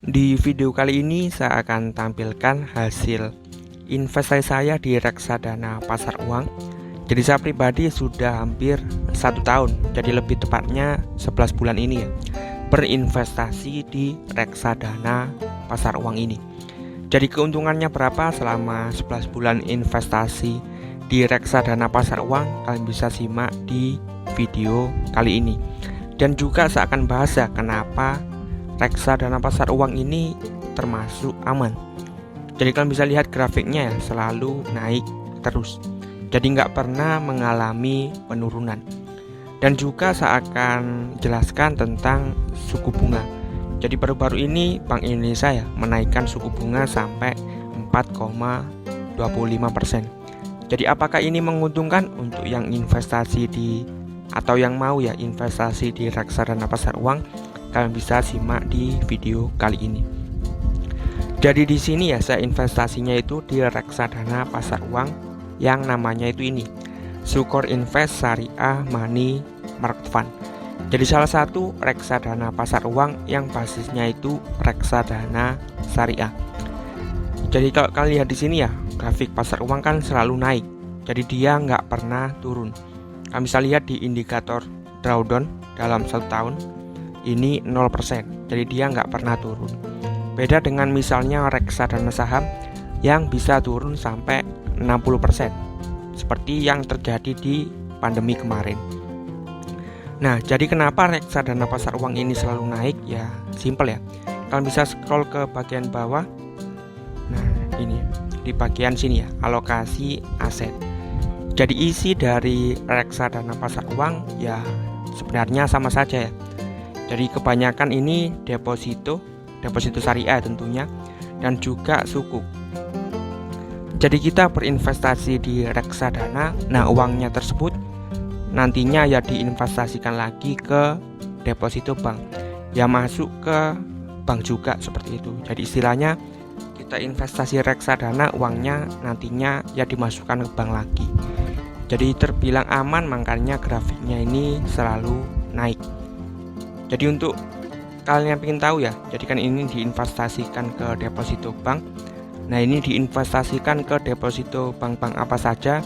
Di video kali ini saya akan tampilkan hasil investasi saya di reksadana pasar uang. Jadi saya pribadi sudah hampir 1 tahun, jadi lebih tepatnya 11 bulan ini ya, berinvestasi di reksadana pasar uang ini. Jadi keuntungannya berapa selama 11 bulan investasi di reksadana pasar uang, kalian bisa simak di video kali ini. Dan juga saya akan bahas ya kenapa reksadana pasar uang ini termasuk aman. Jadi kalian bisa lihat grafiknya ya, selalu naik terus. Jadi nggak pernah mengalami penurunan. Dan juga saya akan jelaskan tentang suku bunga. Jadi baru-baru ini Bank Indonesia ya menaikkan suku bunga sampai 4,25%. Jadi apakah ini menguntungkan untuk yang investasi di atau yang mau ya investasi di reksadana pasar uang? Kalian bisa simak di video kali ini. Jadi di sini ya saya investasinya itu di reksadana pasar uang yang namanya itu ini, Sukor Invest Syariah Money Market Fund. Jadi salah satu reksadana pasar uang yang basisnya itu reksadana syariah. Jadi kalau kalian lihat di sini ya, grafik pasar uang kan selalu naik. Jadi dia nggak pernah turun. Kalian bisa lihat di indikator drawdown dalam 1 tahun ini 0%, jadi dia nggak pernah turun. Beda dengan misalnya reksadana saham yang bisa turun sampai 60%, seperti yang terjadi di pandemi kemarin. Nah, jadi kenapa reksadana pasar uang ini selalu naik? Ya, simple ya. Kalian bisa scroll ke bagian bawah. Nah, ini di bagian sini ya, alokasi aset. Jadi isi dari reksadana pasar uang ya sebenarnya sama saja ya. Jadi kebanyakan ini deposito syariah tentunya, dan juga sukuk. Jadi kita berinvestasi di reksadana, nah uangnya tersebut nantinya ya diinvestasikan lagi ke deposito bank, ya masuk ke bank juga seperti itu. Jadi istilahnya kita investasi reksadana, uangnya nantinya ya dimasukkan ke bank lagi. Jadi terbilang aman, makanya grafiknya ini selalu naik. Jadi untuk kalian yang ingin tahu ya, jadi kan ini diinvestasikan ke deposito bank. Nah ini diinvestasikan ke deposito bank-bank apa saja,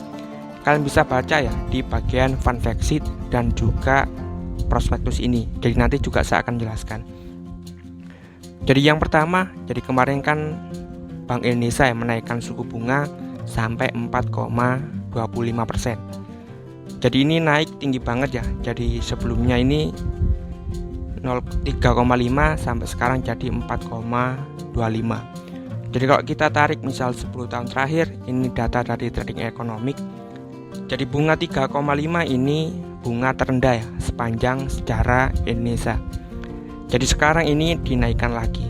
kalian bisa baca ya di bagian fund fact sheet dan juga prospektus ini. Jadi nanti juga saya akan jelaskan. Jadi yang pertama, jadi kemarin kan Bank Indonesia yang menaikkan suku bunga sampai 4,25%. Jadi ini naik tinggi banget ya. Jadi sebelumnya ini 3,5 sampai sekarang jadi 4,25. Jadi kalau kita tarik misal 10 tahun terakhir, ini data dari Trading Economic. Jadi bunga 3,5 ini bunga terendah ya sepanjang sejarah Indonesia. Jadi sekarang ini dinaikkan lagi.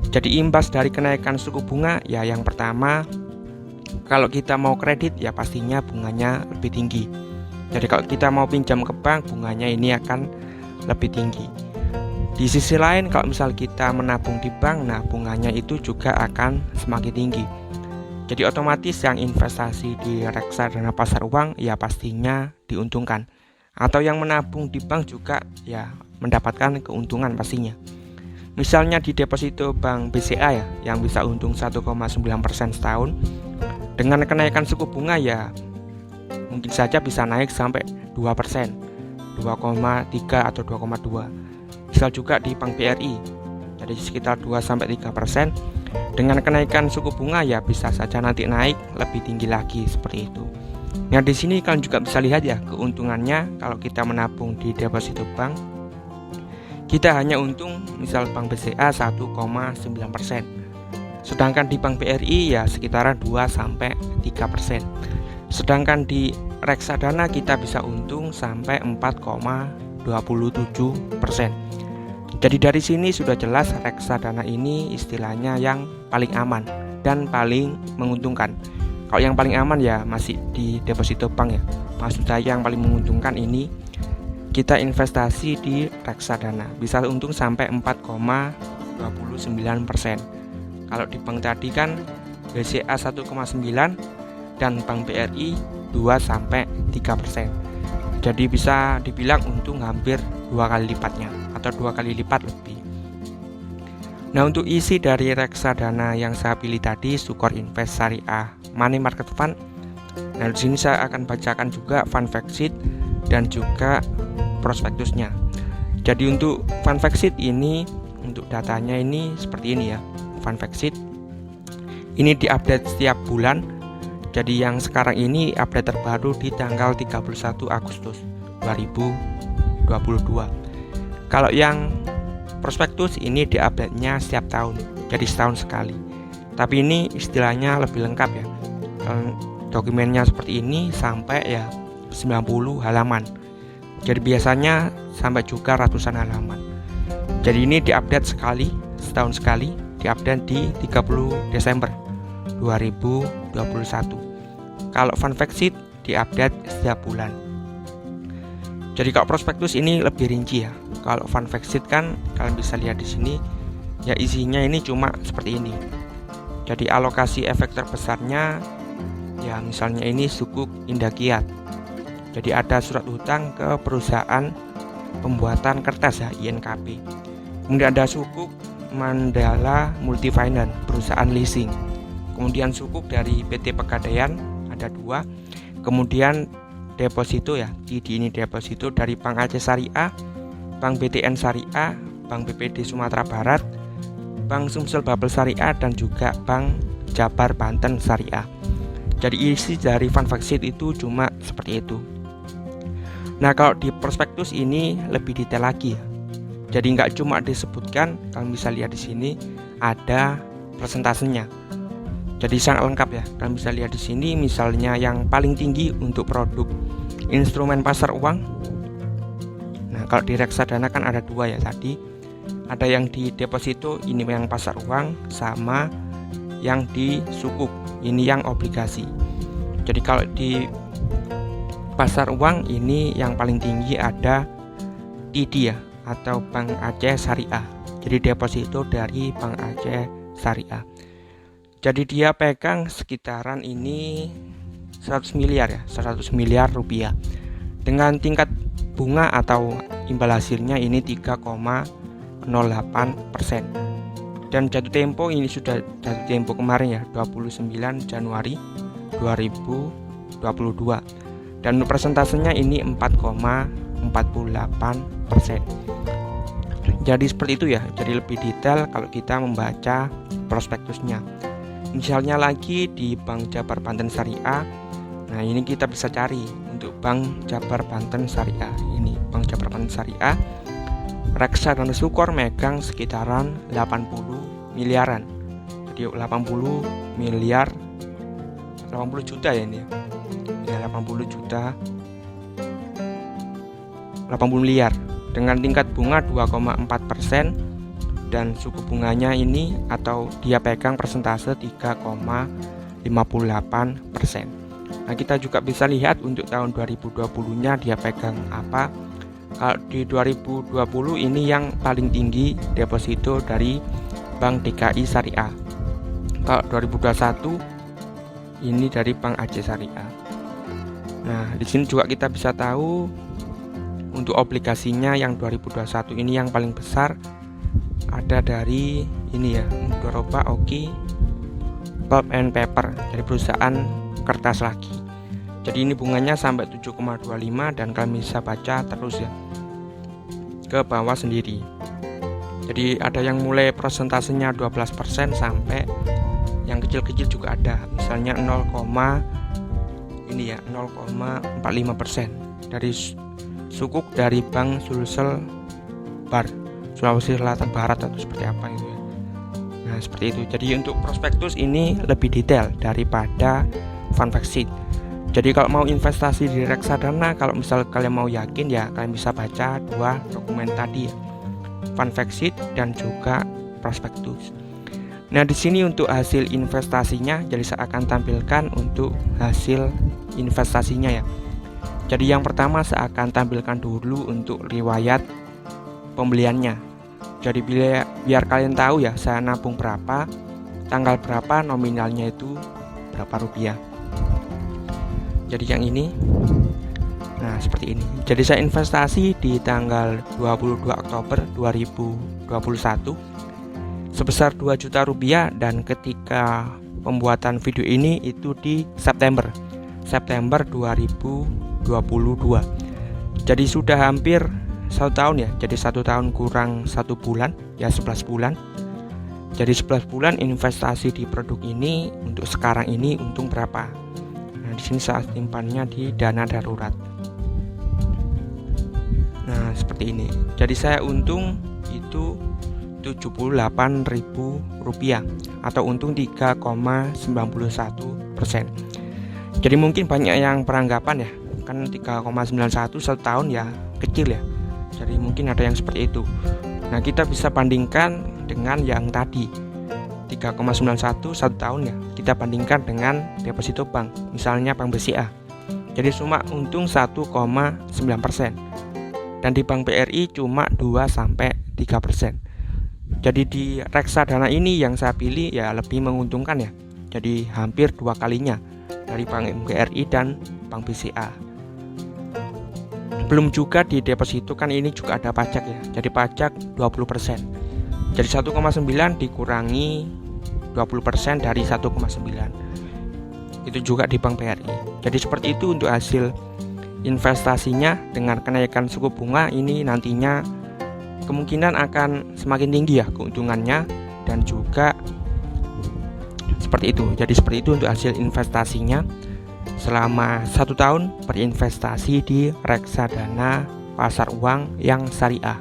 Jadi imbas dari kenaikan suku bunga ya, yang pertama kalau kita mau kredit ya pastinya bunganya lebih tinggi. Jadi kalau kita mau pinjam ke bank, bunganya ini akan lebih tinggi. Di sisi lain kalau misal kita menabung di bank, nah bunganya itu juga akan semakin tinggi. Jadi otomatis yang investasi di reksadana pasar uang ya pastinya diuntungkan. Atau yang menabung di bank juga ya mendapatkan keuntungan pastinya. Misalnya di deposito bank BCA ya yang bisa untung 1,9% setahun. Dengan kenaikan suku bunga ya mungkin saja bisa naik sampai 2%, 2,3 atau 2,2. Misal juga di Bank BRI, jadi sekitar 2-3%. Dengan kenaikan suku bunga ya bisa saja nanti naik lebih tinggi lagi seperti itu. Nah di sini kalian juga bisa lihat ya keuntungannya kalau kita menabung di deposito bank, kita hanya untung misal Bank BCA 1,9%. Sedangkan di Bank BRI ya sekitaran 2-3%. Sedangkan di reksadana kita bisa untung sampai 4,27%. Jadi dari sini sudah jelas reksadana ini istilahnya yang paling aman dan paling menguntungkan. Kalau yang paling aman ya masih di deposito bank ya. Maksud saya yang paling menguntungkan ini kita investasi di reksadana bisa untung sampai 4,29%. Kalau di bank tadi kan BCA 1,9 dan Bank BRI 2-3%. Jadi bisa dibilang untung hampir 2 kali lipatnya atau 2 kali lipat lebih. Nah, untuk isi dari reksadana yang saya pilih tadi, Sukor Invest Syariah Money Market Fund. Nah, di sini saya akan bacakan juga fund fact sheet dan juga prospektusnya. Jadi untuk fund fact sheet ini, untuk datanya ini seperti ini ya. Fund fact sheet ini diupdate setiap bulan. Jadi yang sekarang ini update terbaru di tanggal 31 Agustus 2022. Kalau yang prospektus ini diupdate-nya setiap tahun, jadi setahun sekali. Tapi ini istilahnya lebih lengkap ya. Dokumennya seperti ini sampai ya 90 halaman. Jadi biasanya sampai juga ratusan halaman. Jadi ini diupdate sekali, setahun sekali, diupdate di 30 Desember 2021. Kalau fund fact sheet diupdate setiap bulan. Jadi kalau prospektus ini lebih rinci ya. Kalau fund fact sheet kan kalian bisa lihat di sini ya, isinya ini cuma seperti ini. Jadi alokasi efek terbesarnya ya misalnya ini Sukuk Indah Kiat. Jadi ada surat hutang ke perusahaan pembuatan kertas ya, INKP. Kemudian ada Sukuk Mandala Multifinance, perusahaan leasing. Kemudian sukuk dari PT Pegadaian ada 2. Kemudian deposito ya, CD ini deposito dari Bank Aceh Syariah, Bank BTN Syariah, Bank BPD Sumatera Barat, Bank Sumsel Babel Syariah, dan juga Bank Jabar Banten Syariah. Jadi isi dari fund fact sheet itu cuma seperti itu. Nah, kalau di prospektus ini lebih detail lagi ya. Jadi nggak cuma disebutkan, kalian bisa lihat di sini ada presentasenya. Jadi sangat lengkap ya. Kalian bisa lihat di sini misalnya yang paling tinggi untuk produk instrumen pasar uang. Nah, kalau di reksadana kan ada 2 ya tadi. Ada yang di deposito, ini yang pasar uang, sama yang di sukuk, ini yang obligasi. Jadi kalau di pasar uang ini yang paling tinggi ada TD ya, atau Bank Aceh Syariah. Jadi deposito dari Bank Aceh Syariah. Jadi dia pegang sekitaran ini 100 miliar ya, 100 miliar rupiah. Dengan tingkat bunga atau imbal hasilnya ini 3,08%. Dan jatuh tempo ini sudah jatuh tempo kemarin ya, 29 Januari 2022. Dan persentasenya ini 4,48%. Jadi seperti itu ya. Jadi lebih detail kalau kita membaca prospektusnya. Misalnya lagi di Bank Jabar Banten Syariah. Nah, ini kita bisa cari untuk Bank Jabar Banten Syariah. Ini Bank Jabar Banten Syariah. Reksadana Sukor megang sekitaran 80 miliaran. Jadi 80 miliar, 80 juta ya ini. Ya 80 juta, 80 miliar dengan tingkat bunga 2,4%. Dan suku bunganya ini atau dia pegang persentase 3,58%. Nah, kita juga bisa lihat untuk tahun 2020-nya dia pegang apa. Kalau di 2020 ini yang paling tinggi deposito dari Bank DKI Syariah. Kalau 2021 ini dari Bank Aceh Syariah. Nah, di sini juga kita bisa tahu untuk obligasinya yang 2021 ini yang paling besar ada dari ini ya, Mudoroba Oki Pulp and Paper, dari perusahaan kertas lagi. Jadi ini bunganya sampai 7,25 dan kalian bisa baca terus ya ke bawah sendiri. Jadi ada yang mulai persentasenya 12% sampai yang kecil-kecil juga ada. Misalnya 0,45% dari sukuk dari Bank Sulsel Bar Sulawesi Selatan Barat atau seperti apa itu ya. Nah, seperti itu. Jadi untuk prospektus ini lebih detail daripada fund fact sheet. Jadi kalau mau investasi di reksadana, kalau misal kalian mau yakin ya kalian bisa baca 2 dokumen tadi ya. Fund fact sheet dan juga prospektus. Nah, di sini untuk hasil investasinya, jadi saya akan tampilkan untuk hasil investasinya ya. Jadi yang pertama saya akan tampilkan dulu untuk riwayat pembeliannya. Jadi biar kalian tahu ya saya nabung berapa, tanggal berapa, nominalnya itu berapa rupiah. Jadi yang ini, nah seperti ini. Jadi saya investasi di tanggal 22 Oktober 2021. sebesar 2 juta rupiah, dan ketika pembuatan video ini itu di September 2022. Jadi sudah hampir 1 tahun ya. Jadi 1 tahun kurang 1 bulan ya, 11 bulan. Jadi 11 bulan investasi di produk ini untuk sekarang ini untung berapa? Nah, di sini saya simpannya di dana darurat. Nah, seperti ini. Jadi saya untung itu Rp78.000 atau untung 3,91%. Jadi mungkin banyak yang beranggapan ya, kan 3,91 1 tahun ya kecil ya. Jadi mungkin ada yang seperti itu. Nah, kita bisa bandingkan dengan yang tadi 3,91 1 tahun ya, kita bandingkan dengan deposito bank, misalnya Bank BCA. Jadi cuma untung 1,9%, dan di Bank BRI cuma 2-3%. Jadi di reksadana ini yang saya pilih ya lebih menguntungkan ya. Jadi hampir 2 kalinya dari Bank BRI dan Bank BCA. Belum juga di deposito, kan ini juga ada pajak ya. Jadi pajak 20%. Jadi 1,9 dikurangi 20% dari 1,9. Itu juga di Bank BRI. Jadi seperti itu untuk hasil investasinya. Dengan kenaikan suku bunga ini nantinya kemungkinan akan semakin tinggi ya keuntungannya, dan juga seperti itu. Jadi seperti itu untuk hasil investasinya selama 1 tahun berinvestasi di reksadana pasar uang yang syariah.